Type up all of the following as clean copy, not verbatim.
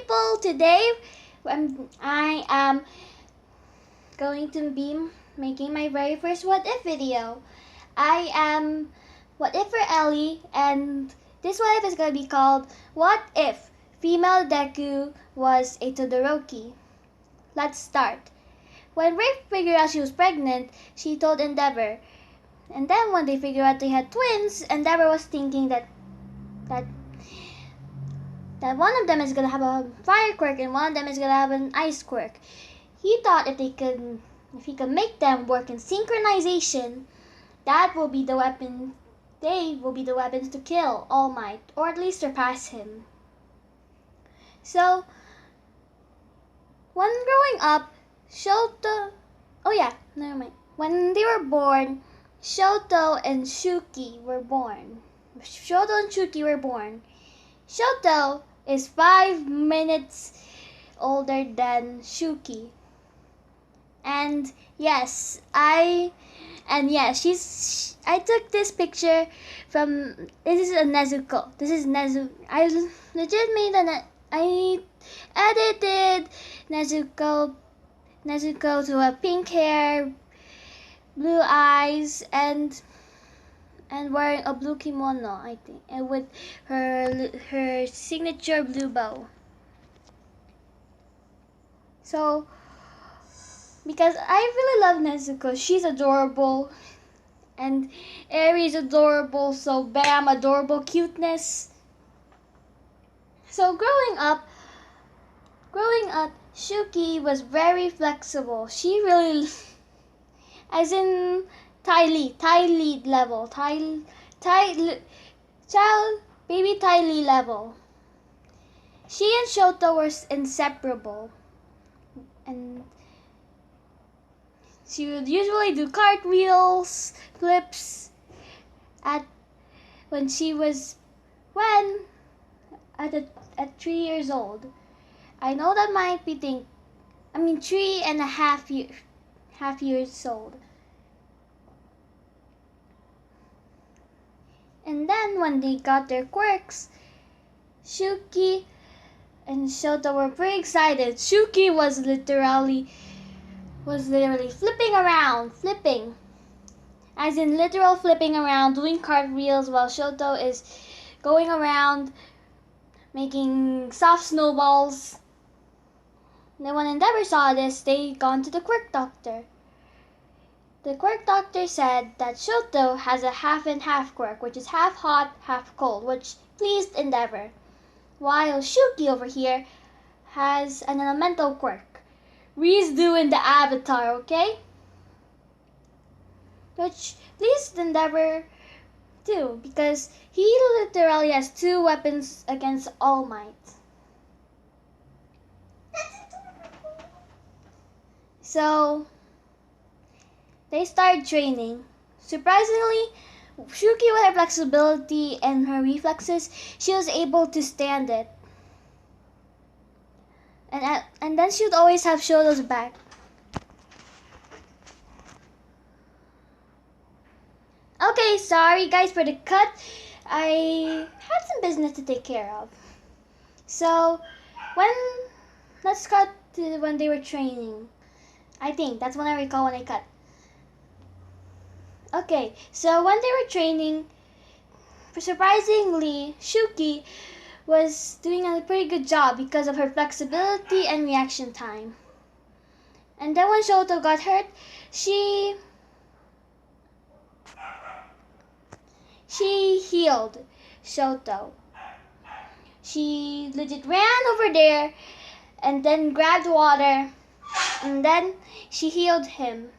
people, today I am going to be making my very first what if video. I am what if for Ellie, and this what if is going to be called What If Female Deku Was a Todoroki. Let's start. When Ray figured out she was pregnant, she told Endeavor. And then when they figured out they had twins, Endeavor was thinking that one of them is gonna have a fire quirk and one of them is gonna have an ice quirk. He thought if he could make them work in synchronization, that will be the weapon. They will be the weapons to kill All Might, or at least surpass him. So, when growing up, when they were born, Shoto and Shuki were born. Shoto is 5 minutes older than Shuki. And I took this picture from, this is a Nezuko. I legit I edited Nezuko to have pink hair, blue eyes, and wearing a blue kimono, I think, and with her signature blue bow. So, because I really love Nezuko, she's adorable, and Eri is adorable, so bam, adorable cuteness. So growing up, Shuki was very flexible. She really, as in baby Ty Lee level. She and Shoto were inseparable, and she would usually do cartwheels, flips at 3 years old. I know that might be 3.5 years old. And then when they got their quirks, Shuki and Shoto were pretty excited. Shuki was literally flipping, as in literal flipping around, doing cartwheels, while Shoto is going around making soft snowballs. And then when Endeavor saw this, they gone to the quirk doctor. The quirk doctor said that Shoto has a half and half quirk, which is half hot, half cold, which pleased Endeavor. While Shuki over here has an elemental quirk. Ree's doing the avatar, okay? Which pleased Endeavor too, because he literally has 2 weapons against All Might. So, they started training. Surprisingly, Shuki, with her flexibility and her reflexes, she was able to stand it. And then she would always have Shoto's back. Okay, sorry guys for the cut. I had some business to take care of. So, let's cut to when they were training. I think that's when I recall when I cut. Okay, so when they were training, surprisingly, Shuki was doing a pretty good job because of her flexibility and reaction time. And then when Shoto got hurt, she healed Shoto. She legit ran over there and then grabbed water, and then she healed him.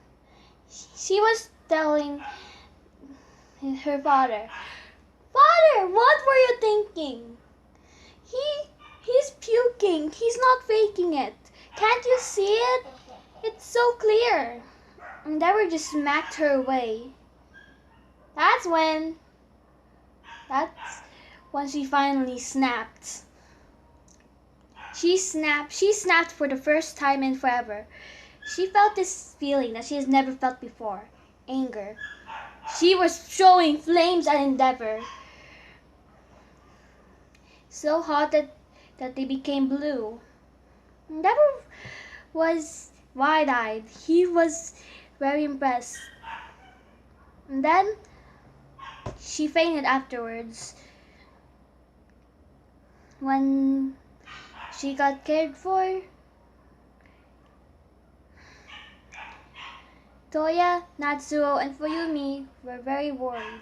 She was telling her father, "Father, what were you thinking? He's puking. He's not faking it. Can't you see it? It's so clear." And Deborah just smacked her away. That's when she finally snapped. She snapped for the first time in forever. She felt this feeling that she has never felt before. Anger. She was showing flames at Endeavor. So hot that that they became blue. Endeavor was wide-eyed. He was very impressed. And then she fainted afterwards. When she got cared for, Toya, Natsuo, and Fuyumi were very worried.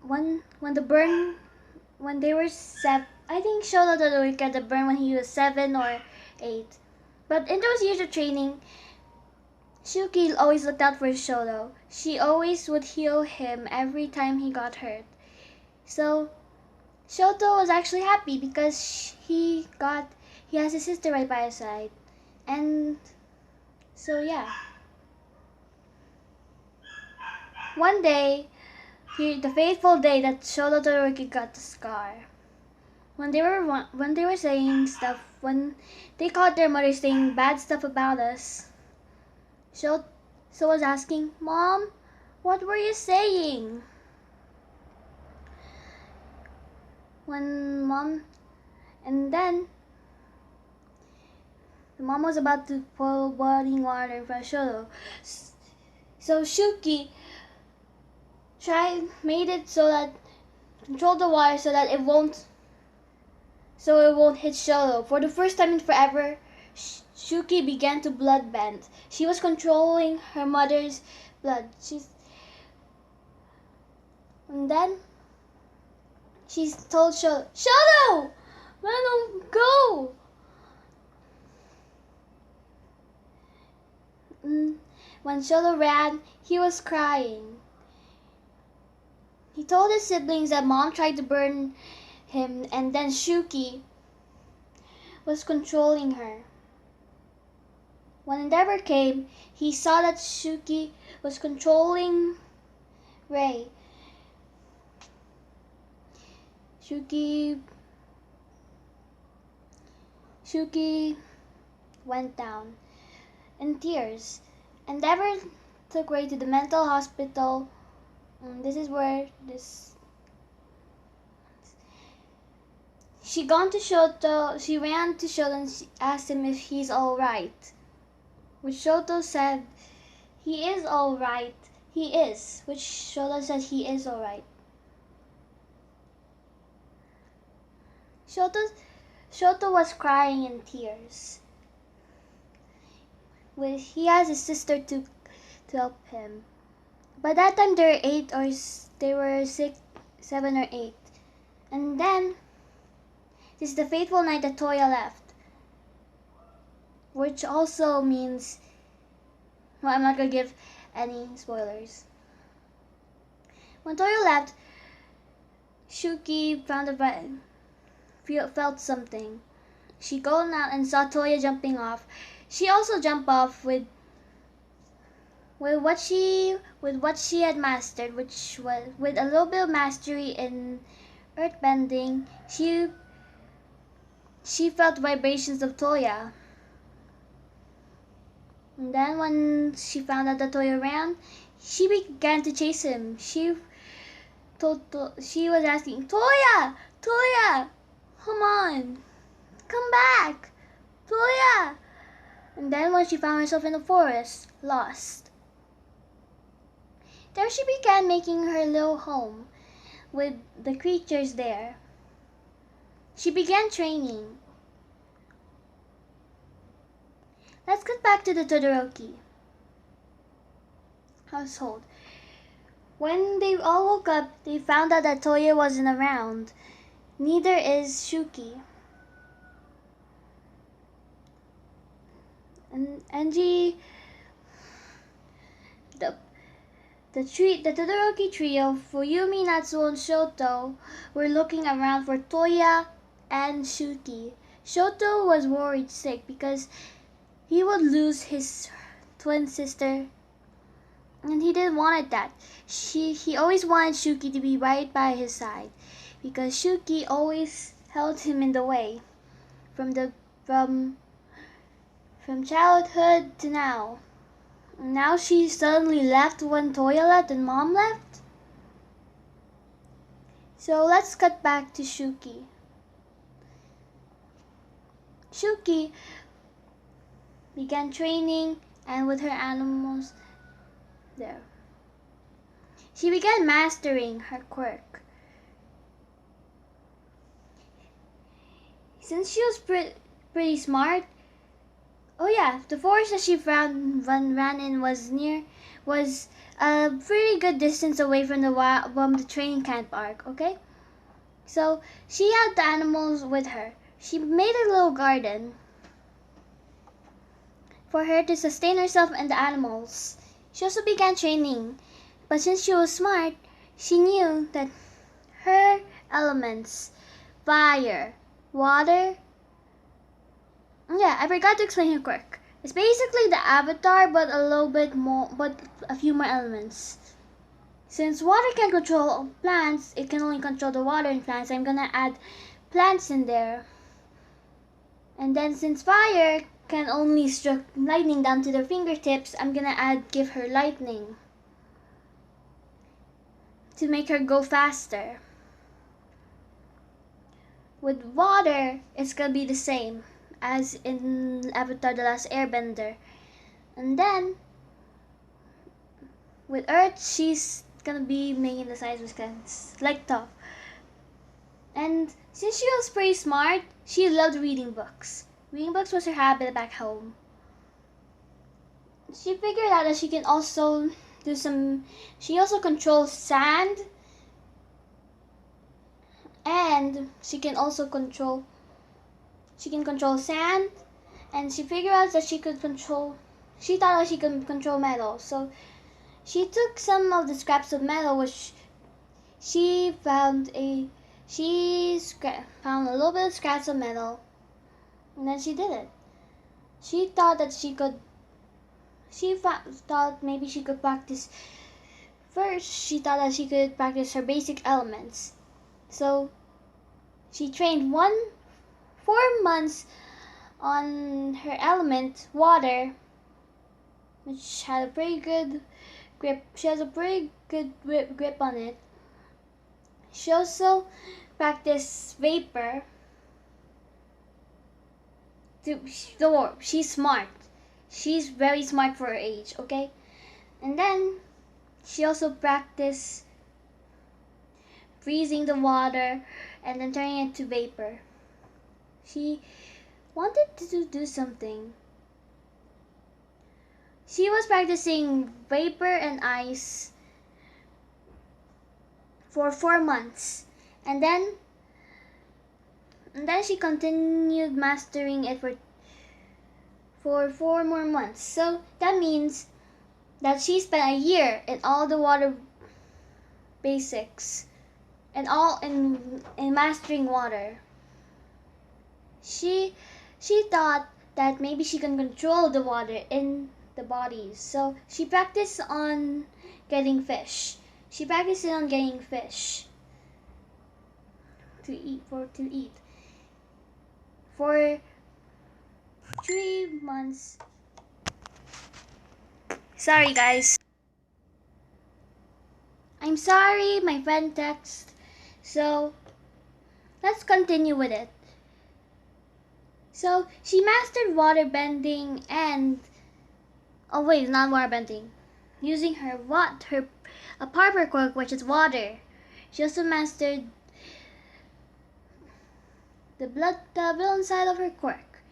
When they were 7, I think Shoto Todoroki got the burn when he was 7 or 8. But in those years of training, Shuki always looked out for Shoto. She always would heal him every time he got hurt. So Shoto was actually happy because he has his sister right by his side. And so yeah. One day, the fateful day that Shoto Todoroki got the scar. When they were saying stuff, when they caught their mother saying bad stuff about us, Shoto was asking, "Mom, what were you saying?" And then the mom was about to pour boiling water in front of Shoto. So Shuki made it so that controlled the water so that it won't hit Shoto. For the first time in forever, Shuki began to blood bend. She was controlling her mother's blood. And then she told Shoto, "Mano, go!" When Shoto ran, he was crying. He told his siblings that Mom tried to burn him, and then Shuki was controlling her. When Endeavor came, he saw that Shuki was controlling Ray. Shuki went down in tears. Endeavor took Ray to the mental hospital. This is where she ran to Shoto and asked him if he's all right. Which Shoto said, "He is all right. He is." Which Shoto said he is all right. Shoto was crying in tears. He has his sister to help him. By that time they were 6, 7 or 8. And then this is the fateful night that Toya left. Which also means, well, I'm not gonna give any spoilers. When Toya left, Shuki felt something. She gone out and saw Toya jumping off. She also jumped off with what she had mastered, which was with a little bit of mastery in earthbending. She felt vibrations of Toya. And then when she found out that Toya ran, she began to chase him. She was asking, "Toya, Toya, come on, come back, Toya." And then when she found herself in the forest, lost, there she began making her little home with the creatures there. She began training. Let's get back to the Todoroki household. When they all woke up, they found out that Toya wasn't around. Neither is Shuki. And Angie, the Todoroki trio, Fuyumi, Natsuo, and Shoto, were looking around for Toya and Shuki. Shoto was worried sick because he would lose his twin sister, and he didn't want that. He always wanted Shuki to be right by his side because Shuki always held him in the way from childhood to now. Now she suddenly left when Toya left and Mom left. So let's cut back to Shuki. Shuki began training and with her animals there. She began mastering her quirk. Since she was pretty smart, oh yeah, the forest that she ran in was a pretty good distance away from the training camp arc, okay? So she had the animals with her. She made a little garden for her to sustain herself and the animals. She also began training, but since she was smart, she knew that her elements, fire, water, yeah, I forgot to explain her quirk. It's basically the avatar, but a few more elements. Since water can control plants, it can only control the water in plants. I'm gonna add plants in there. And then since fire can only strike lightning down to their fingertips, I'm gonna give her lightning to make her go faster. With water, it's gonna be the same as in Avatar The Last Airbender. And then with earth, she's gonna be making the size of like tough. And since she was pretty smart, she loved reading books. Reading books was her habit back home. She figured out that she can also she also controls sand, and she can control sand, and she figured out that she thought that she could control metal. So she took some of the scraps of metal, which she found a little bit of scraps of metal, and then she did it. She thought maybe she could practice. First, she thought that she could practice her basic elements. So she trained 4 months on her element, water, which had a pretty good grip. She has a pretty good grip on it. She also practiced vapor. She's smart. She's very smart for her age, okay? And then she also practiced freezing the water and then turning it to vapor. She wanted to do something. She was practicing vapor and ice for 4 months, and then she continued mastering it for 4 more months. So that means that she spent a year in all the water basics and all in mastering water. She thought that maybe she can control the water in the bodies. So she practiced on getting fish. She practiced on getting fish to eat. For 3 months. Sorry guys. I'm sorry, my friend texted. So let's continue with it. So she mastered water bending and not water bending. Using her a Parper quirk, which is water. She also mastered the villain side of her quirk.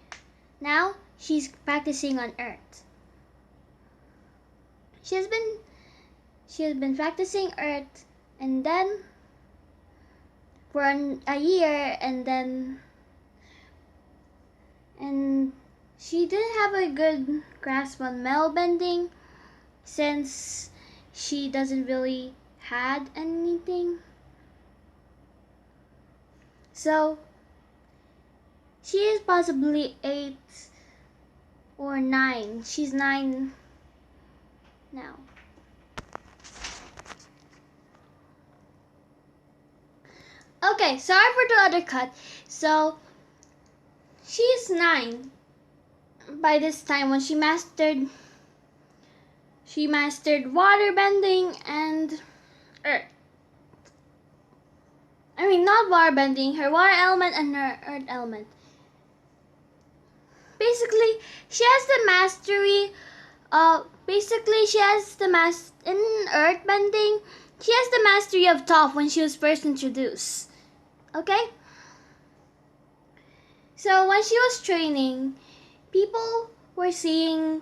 Now she's practicing on earth. She has been practicing earth, and then for a year, and she didn't have a good grasp on metal bending since she doesn't really had anything. So she is possibly 8 or 9. She's 9 now. Okay, sorry for the other cut. So she's 9 by this time when she mastered water bending and earth. I mean, not water bending, her water element and her earth element. Basically, she has the mastery. In earth bending, she has the mastery of Toph when she was first introduced. Okay? So when she was training, people were seeing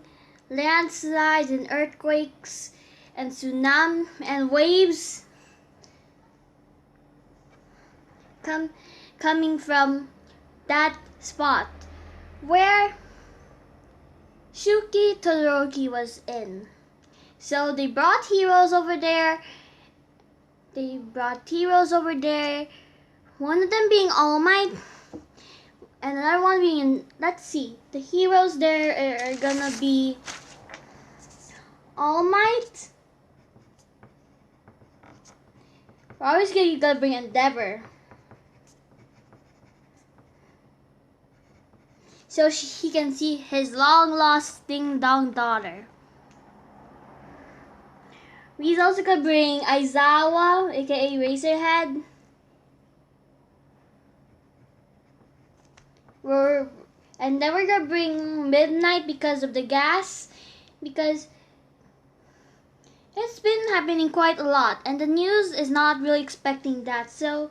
landslides and earthquakes and tsunamis and waves coming from that spot where Shuki Todoroki was in. So they brought heroes over there. One of them being All Might, and another one being, let's see, the heroes there are gonna be All Might. We're always gonna bring Endeavor. So he can see his long-lost ding-dong daughter. He's also gonna bring Aizawa, aka Razorhead. And then we're gonna bring Midnight because of the gas. Because it's been happening quite a lot. And the news is not really expecting that. So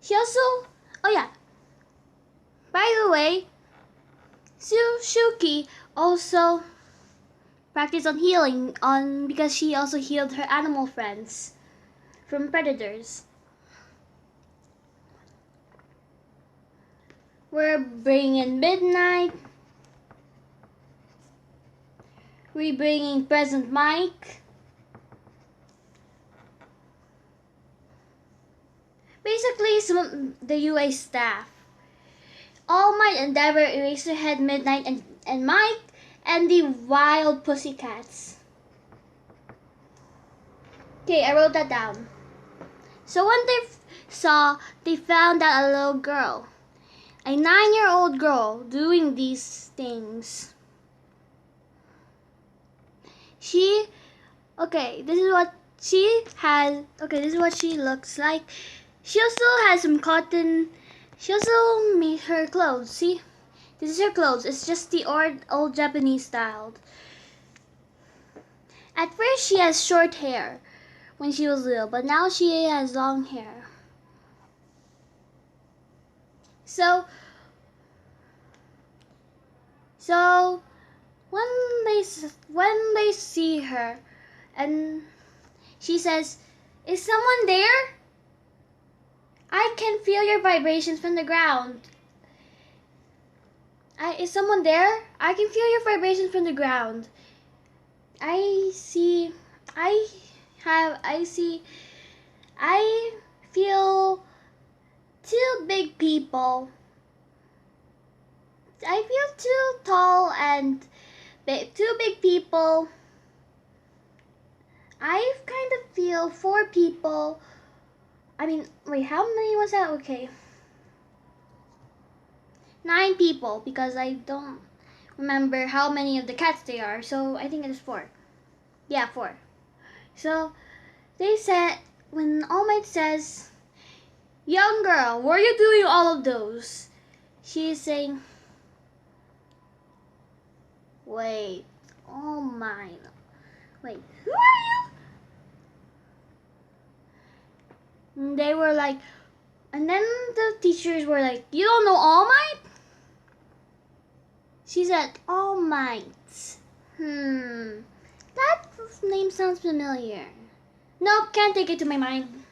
she also, oh yeah. By the way, Shuki also practiced on healing because she also healed her animal friends from predators. We're bringing Midnight. We're bringing Present Mike. Basically, the UA staff. All Might, Endeavor, Eraserhead, Midnight, and Mike, and the Wild Pussycats. Okay, I wrote that down. So when they found out a little girl, a 9-year-old girl, doing these things. This is what she looks like. She also has some cotton. She also made her clothes. See? This is her clothes. It's just the old Japanese style. At first, she has short hair when she was little, but now she has long hair. So when they see her, and she says, "Is someone there? I can feel your vibrations from the ground. Is someone there? I can feel your vibrations from the ground. I feel two big people. I feel two tall and two big people. I kind of feel 4 people. Wait, how many was that? Okay. 9 people, because I don't remember how many of the cats they are, so I think it is 4. Yeah, 4. So they said, when All Might says, "Young girl, where are you doing all of those?" She is saying, "Wait, All Might. Wait, who are you?" And they were like, and then the teachers were like, "You don't know All Might?" She said, "All Might. That name sounds familiar. Nope, can't take it to my mind."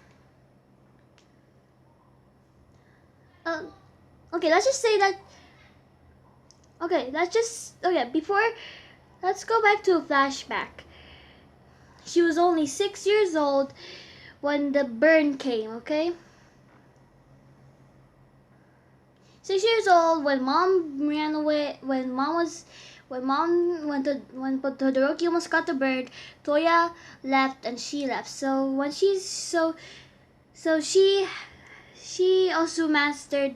Okay, let's just say that. Okay, let's go back to a flashback. She was only 6 years old when the burn came, okay? 6 years old when mom ran away, when Todoroki almost got the bird, Toya left and she left. So when she also mastered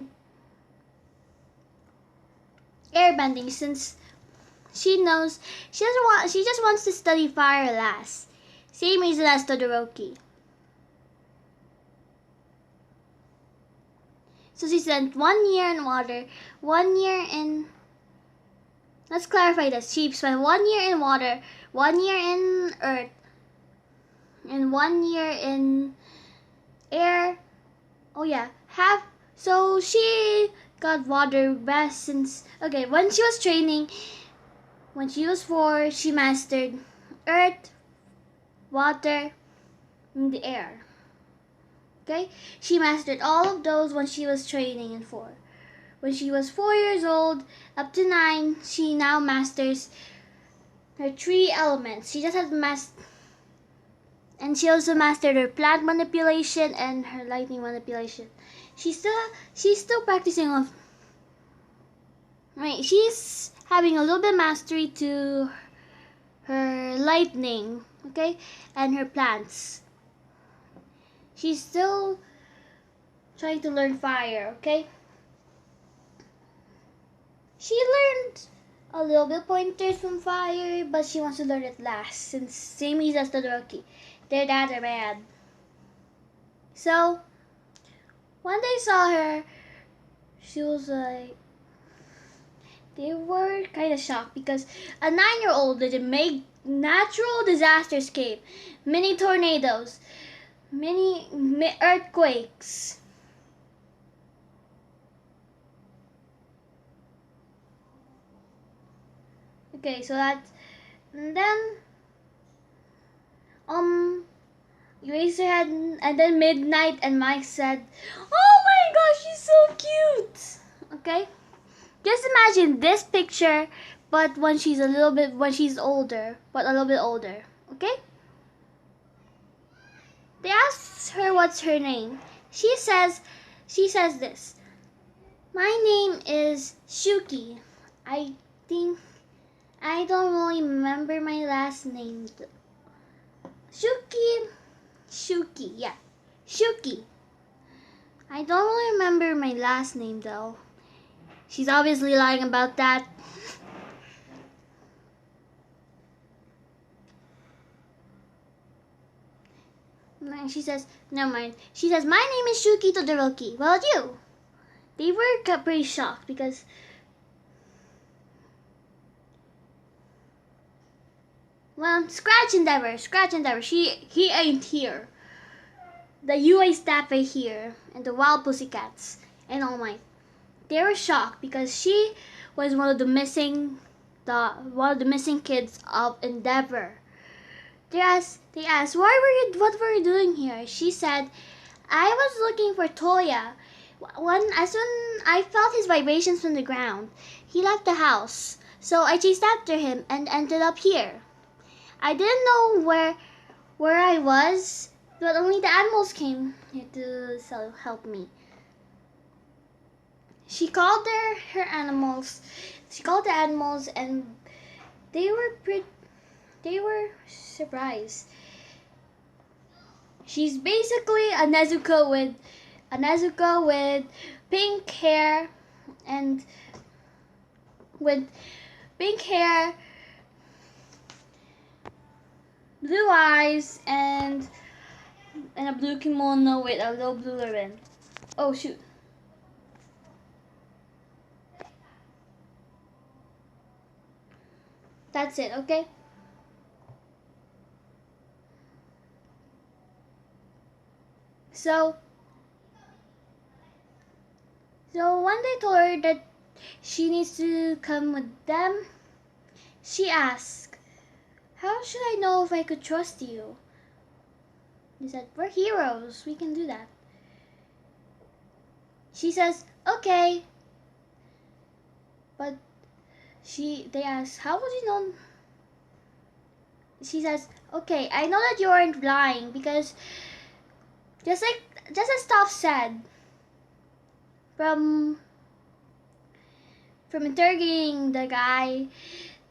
airbending, since she knows she just wants to study fire last. Same reason as Todoroki. So she spent 1 year in water, 1 year in... Let's clarify this. She spent 1 year in water, 1 year in earth, and 1 year in air. Oh yeah, so she got water best since... Okay, when she was training, when she was 4, she mastered earth, water, and the air. Okay, she mastered all of those when she was training in 4. When she was 4 years old, up to 9, she now masters her 3 elements. She just has and she also mastered her plant manipulation and her lightning manipulation. She's still practicing of... Right, she's having a little bit mastery to her lightning, okay, and her plants. She's still trying to learn fire, okay? She learned a little bit pointers from fire, but she wants to learn it last, since same reason as Todoroki. Their dads are bad. So, when they saw her, she was like... They were kind of shocked because a 9-year-old didn't make natural disasters came. Many tornadoes, many earthquakes. Okay, so that's... And then... You raised her head, and then midnight, and Mike said, "Oh my gosh, she's so cute." Okay, just imagine this picture, but when she's older, but a little bit older. Okay. They asked her what's her name. She says this. "My name is Shuki. I think I don't really remember my last name. Shuki, yeah. Shuki. I don't really remember my last name though." She's obviously lying about that. And she says, never mind. She says, "My name is Shuki Todoroki. Well, you." They were pretty shocked because... Well, Scratch Endeavor. He ain't here. The UA staff are here, and the Wild Pussycats, and All Might. They were shocked because she was one of the missing kids of Endeavor. They asked, what were you doing here?" She said, "I was looking for Toya. As soon I felt his vibrations from the ground, he left the house. So I chased after him and ended up here. I didn't know where I was, but only the animals came here to help me." She called her animals. She called the animals, and they were surprised. She's basically a Nezuko with pink hair and blue eyes, and a blue kimono with a little blue ribbon. Oh shoot. That's it, okay? So when they told her that she needs to come with them, she asked, "How should I know if I could trust you?" They said, "We're heroes. We can do that." She says, "Okay." But they asked, "How would you know?" She says, "Okay, I know that you aren't lying because just as Toph said, from interrogating the guy,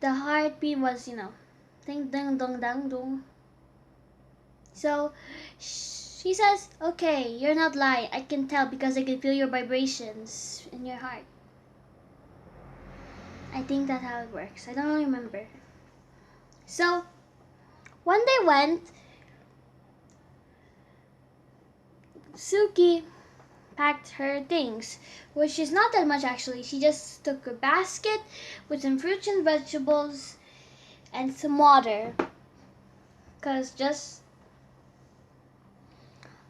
the heartbeat was, ding ding dong dang dong." So she says, "Okay, you're not lying. I can tell because I can feel your vibrations in your heart." I think that's how it works. I don't really remember. So when they went, Suki packed her things, which is not that much actually. She just took a basket with some fruits and vegetables and some water. Because just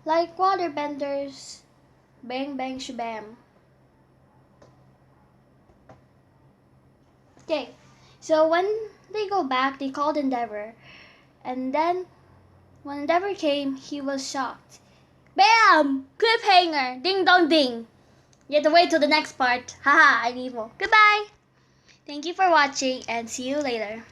like waterbenders, bang bang shabam. Okay, so when they go back, they called Endeavor. And then when Endeavor came, he was shocked. Bam! Cliffhanger! Ding dong ding! You have to wait till the next part. Haha, I'm evil. Goodbye! Thank you for watching and see you later.